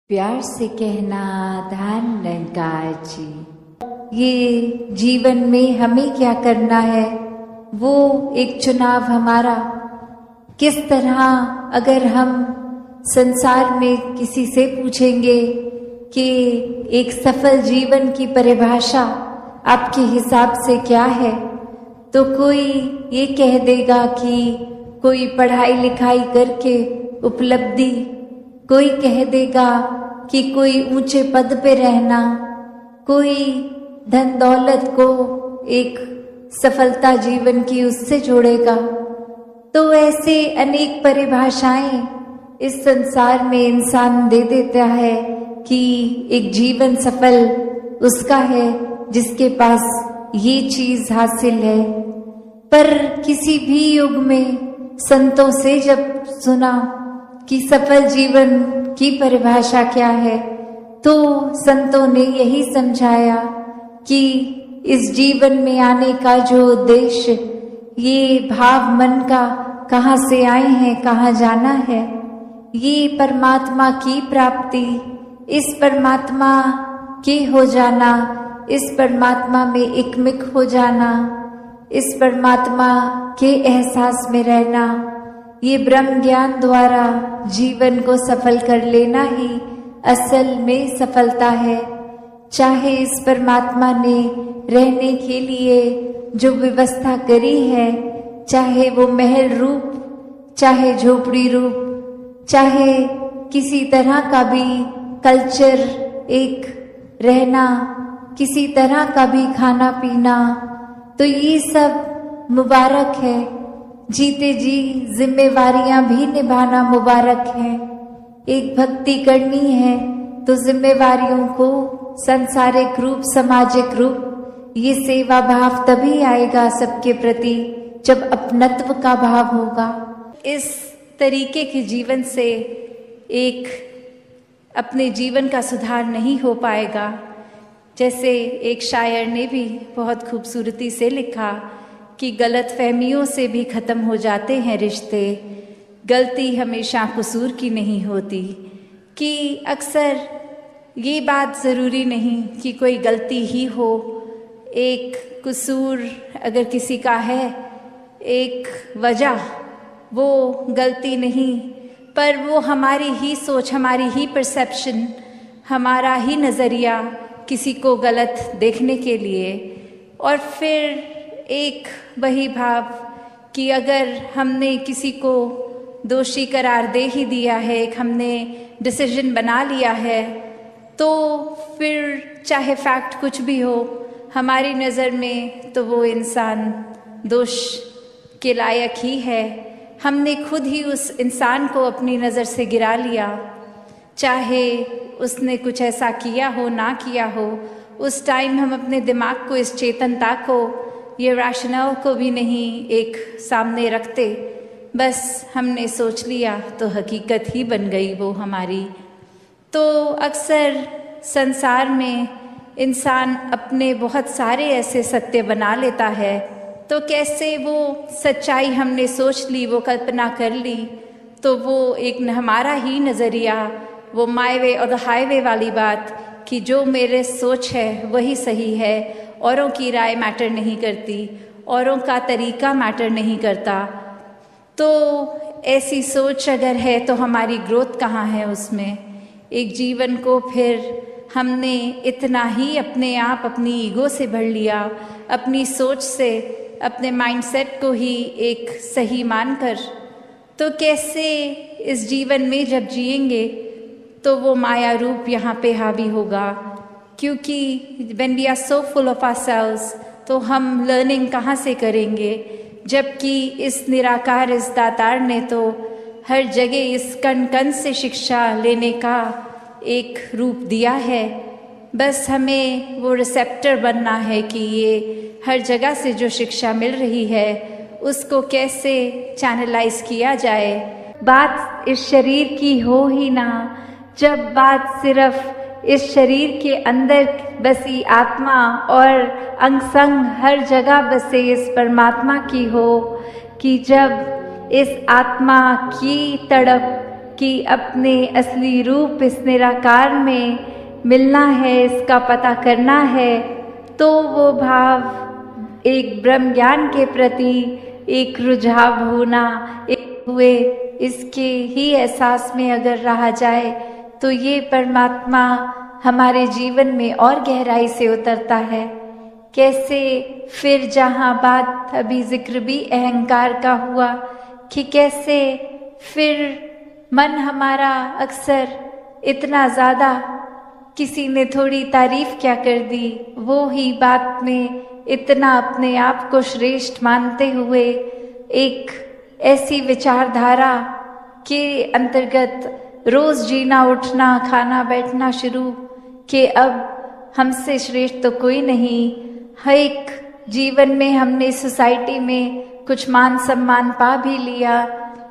प्यार से कहना धन निरंकार जी। ये जीवन में हमें क्या करना है वो एक चुनाव हमारा। किस तरह अगर हम संसार में किसी से पूछेंगे कि एक सफल जीवन की परिभाषा आपके हिसाब से क्या है, तो कोई ये कह देगा कि कोई पढ़ाई लिखाई करके उपलब्धि, कोई कह देगा कि कोई ऊंचे पद पे रहना, कोई धन दौलत को एक सफलता जीवन की उससे जोड़ेगा। तो ऐसे अनेक परिभाषाएं इस संसार में इंसान दे देता है कि एक जीवन सफल उसका है जिसके पास ये चीज हासिल है। पर किसी भी युग में संतों से जब सुना कि सफल जीवन की परिभाषा क्या है, तो संतों ने यही समझाया कि इस जीवन में आने का जो उद्देश्य, ये भाव मन का कहाँ से आए हैं, कहाँ जाना है, ये परमात्मा की प्राप्ति, इस परमात्मा के हो जाना, इस परमात्मा में एकमिक हो जाना, इस परमात्मा के एहसास में रहना, ये ब्रह्म ज्ञान द्वारा जीवन को सफल कर लेना ही असल में सफलता है। चाहे इस परमात्मा ने रहने के लिए जो व्यवस्था करी है, चाहे वो महल रूप, चाहे झोपड़ी रूप, चाहे किसी तरह का भी कल्चर एक रहना, किसी तरह का भी खाना पीना, तो ये सब मुबारक है। जीते जी जिम्मेवारियां भी निभाना मुबारक है। एक भक्ति करनी है तो जिम्मेवारियों को सांसारिक रूप, सामाजिक रूप, ये सेवा भाव तभी आएगा सबके प्रति जब अपनत्व का भाव होगा। इस तरीके के जीवन से एक अपने जीवन का सुधार नहीं हो पाएगा। जैसे एक शायर ने भी बहुत खूबसूरती से लिखा कि गलत फहमियों से भी ख़त्म हो जाते हैं रिश्ते, गलती हमेशा कसूर की नहीं होती। कि अक्सर ये बात ज़रूरी नहीं कि कोई गलती ही हो, एक कसूर अगर किसी का है, एक वजह, वो गलती नहीं, पर वो हमारी ही सोच, हमारी ही परसेप्शन, हमारा ही नज़रिया किसी को गलत देखने के लिए। और फिर एक वही भाव कि अगर हमने किसी को दोषी करार दे ही दिया है, एक हमने डिसीजन बना लिया है, तो फिर चाहे फैक्ट कुछ भी हो हमारी नज़र में, तो वो इंसान दोष के लायक ही है। हमने खुद ही उस इंसान को अपनी नज़र से गिरा लिया, चाहे उसने कुछ ऐसा किया हो ना किया हो। उस टाइम हम अपने दिमाग को, इस चेतनता को, ये रैशनल को भी नहीं एक सामने रखते, बस हमने सोच लिया तो हकीकत ही बन गई वो हमारी। तो अक्सर संसार में इंसान अपने बहुत सारे ऐसे सत्य बना लेता है, तो कैसे वो सच्चाई हमने सोच ली, वो कल्पना कर ली, तो वो एक हमारा ही नज़रिया, वो माय वे और द हाईवे वाली बात कि जो मेरे सोच है वही सही है, औरों की राय मैटर नहीं करती, औरों का तरीका मैटर नहीं करता। तो ऐसी सोच अगर है तो हमारी ग्रोथ कहाँ है उसमें। एक जीवन को फिर हमने इतना ही अपने आप, अपनी ईगो से भर लिया, अपनी सोच से, अपने माइंडसेट को ही एक सही मानकर, तो कैसे इस जीवन में जब जिएंगे तो वो माया रूप यहाँ पे हावी होगा। क्योंकि when we are so full of ourselves, तो हम लर्निंग कहाँ से करेंगे, जबकि इस निराकार, इस दातार ने तो हर जगह इस कण कण से शिक्षा लेने का एक रूप दिया है। बस हमें वो रिसेप्टर बनना है कि ये हर जगह से जो शिक्षा मिल रही है उसको कैसे चैनलाइज किया जाए। बात इस शरीर की हो ही ना, जब बात सिर्फ इस शरीर के अंदर बसी आत्मा और अंग संग हर जगह बसे इस परमात्मा की हो, कि जब इस आत्मा की तड़प कि अपने असली रूप इस निराकार में मिलना है, इसका पता करना है, तो वो भाव एक ब्रह्म ज्ञान के प्रति एक रुझाव होना, एक हुए इसके ही एहसास में अगर रहा जाए तो ये परमात्मा हमारे जीवन में और गहराई से उतरता है। कैसे फिर जहाँ बात अभी जिक्र भी अहंकार का हुआ कि कैसे फिर मन हमारा अक्सर इतना ज़्यादा, किसी ने थोड़ी तारीफ क्या कर दी, वो ही बात में इतना अपने आप को श्रेष्ठ मानते हुए एक ऐसी विचारधारा के अंतर्गत रोज जीना उठना खाना बैठना शुरू कि अब हमसे श्रेष्ठ तो कोई नहीं। हर एक जीवन में हमने सोसाइटी में कुछ मान सम्मान पा भी लिया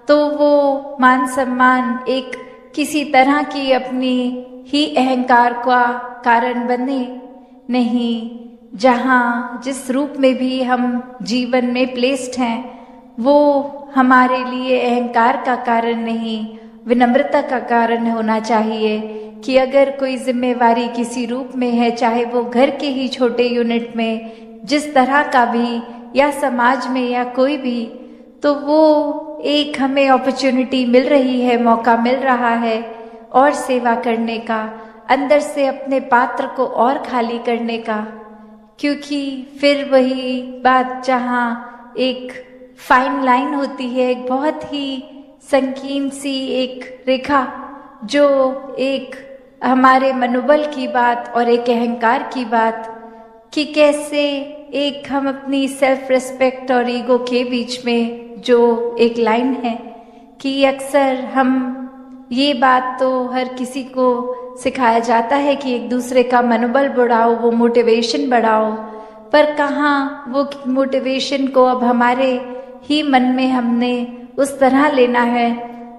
तो वो मान सम्मान एक किसी तरह की अपनी ही अहंकार का कारण बने नहीं। जहाँ जिस रूप में भी हम जीवन में प्लेस्ड हैं वो हमारे लिए अहंकार का कारण नहीं, विनम्रता का कारण होना चाहिए कि अगर कोई जिम्मेवारी किसी रूप में है, चाहे वो घर के ही छोटे यूनिट में जिस तरह का भी या समाज में या कोई भी, तो वो एक हमें अपॉर्चुनिटी मिल रही है, मौका मिल रहा है और सेवा करने का, अंदर से अपने पात्र को और खाली करने का। क्योंकि फिर वही बात जहाँ एक फाइन लाइन होती है, एक बहुत ही संकीर्ण सी एक रेखा जो एक हमारे मनोबल की बात और एक अहंकार की बात, कि कैसे एक हम अपनी सेल्फ रिस्पेक्ट और ईगो के बीच में जो एक लाइन है कि अक्सर हम ये बात तो हर किसी को सिखाया जाता है कि एक दूसरे का मनोबल बढ़ाओ, वो मोटिवेशन बढ़ाओ, पर कहाँ वो मोटिवेशन को अब हमारे ही मन में हमने उस तरह लेना है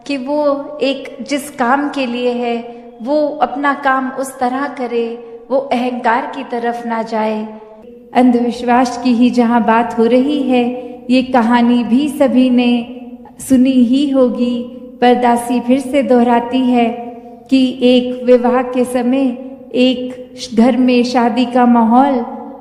कि वो एक जिस काम के लिए है वो अपना काम उस तरह करे, वो अहंकार की तरफ ना जाए। अंधविश्वास की ही जहाँ बात हो रही है, ये कहानी भी सभी ने सुनी ही होगी, पर दासी फिर से दोहराती है कि एक विवाह के समय एक घर में शादी का माहौल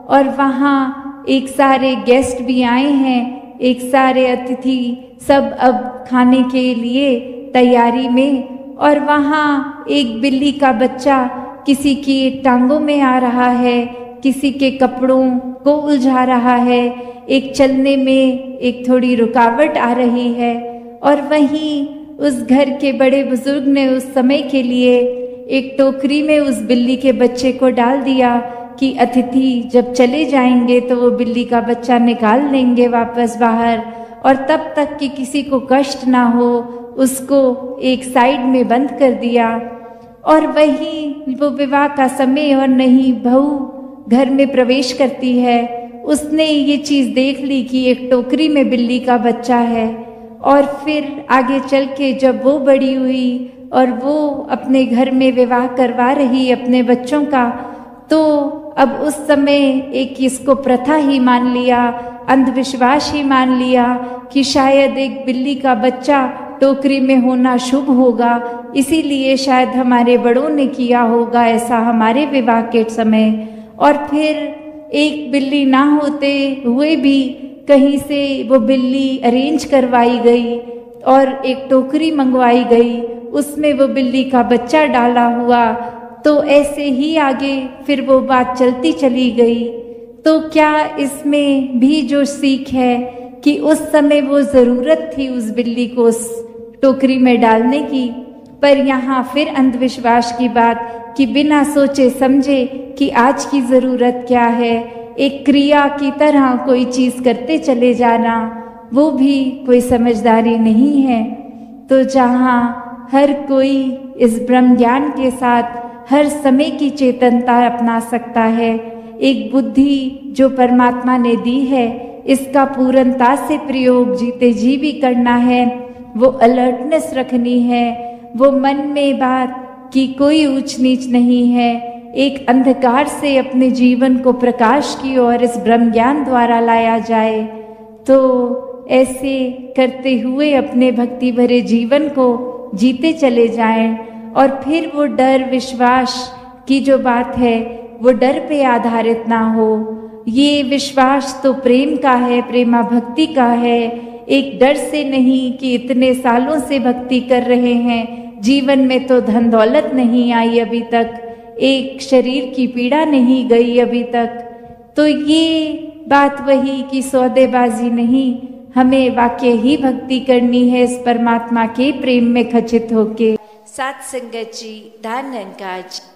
और वहाँ एक सारे गेस्ट भी आए हैं, एक सारे अतिथि सब अब खाने के लिए तैयारी में, और वहाँ एक बिल्ली का बच्चा किसी की टांगों में आ रहा है, किसी के कपड़ों को उलझा रहा है, एक चलने में एक थोड़ी रुकावट आ रही है। और वहीं उस घर के बड़े बुजुर्ग ने उस समय के लिए एक टोकरी में उस बिल्ली के बच्चे को डाल दिया कि अतिथि जब चले जाएंगे तो वो बिल्ली का बच्चा निकाल लेंगे वापस बाहर, और तब तक कि किसी को कष्ट ना हो उसको एक साइड में बंद कर दिया। और वहीं वो विवाह का समय और नहीं बहू घर में प्रवेश करती है, उसने ये चीज़ देख ली कि एक टोकरी में बिल्ली का बच्चा है। और फिर आगे चल के जब वो बड़ी हुई और वो अपने घर में विवाह करवा रही अपने बच्चों का, तो अब उस समय एक इसको प्रथा ही मान लिया, अंधविश्वास ही मान लिया कि शायद एक बिल्ली का बच्चा टोकरी में होना शुभ होगा, इसीलिए शायद हमारे बड़ों ने किया होगा ऐसा हमारे विवाह के समय। और फिर एक बिल्ली ना होते हुए भी कहीं से वो बिल्ली अरेंज करवाई गई और एक टोकरी मंगवाई गई, उसमें वो बिल्ली का बच्चा डाला हुआ। तो ऐसे ही आगे फिर वो बात चलती चली गई। तो क्या इसमें भी जो सीख है कि उस समय वो ज़रूरत थी उस बिल्ली को उस टोकरी में डालने की, पर यहाँ फिर अंधविश्वास की बात कि बिना सोचे समझे कि आज की ज़रूरत क्या है, एक क्रिया की तरह कोई चीज़ करते चले जाना, वो भी कोई समझदारी नहीं है। तो जहाँ हर कोई इस ब्रह्म ज्ञान के साथ हर समय की चेतनता अपना सकता है, एक बुद्धि जो परमात्मा ने दी है इसका पूर्णता से प्रयोग जीते जी भी करना है, वो अलर्टनेस रखनी है, वो मन में बात कि कोई ऊंच नीच नहीं है, एक अंधकार से अपने जीवन को प्रकाश की ओर इस ब्रह्म ज्ञान द्वारा लाया जाए। तो ऐसे करते हुए अपने भक्ति भरे जीवन को जीते चले जाएं और फिर वो डर विश्वास की जो बात है वो डर पे आधारित ना हो। ये विश्वास तो प्रेम का है, प्रेमा भक्ति का है, एक डर से नहीं कि इतने सालों से भक्ति कर रहे हैं, जीवन में तो धन दौलत नहीं आई अभी तक, एक शरीर की पीड़ा नहीं गई अभी तक। तो ये बात वही कि सौदेबाजी नहीं, हमें वाकई ही भक्ति करनी है इस परमात्मा के प्रेम में खचित होके। सात संगत जी, धन धन का जी।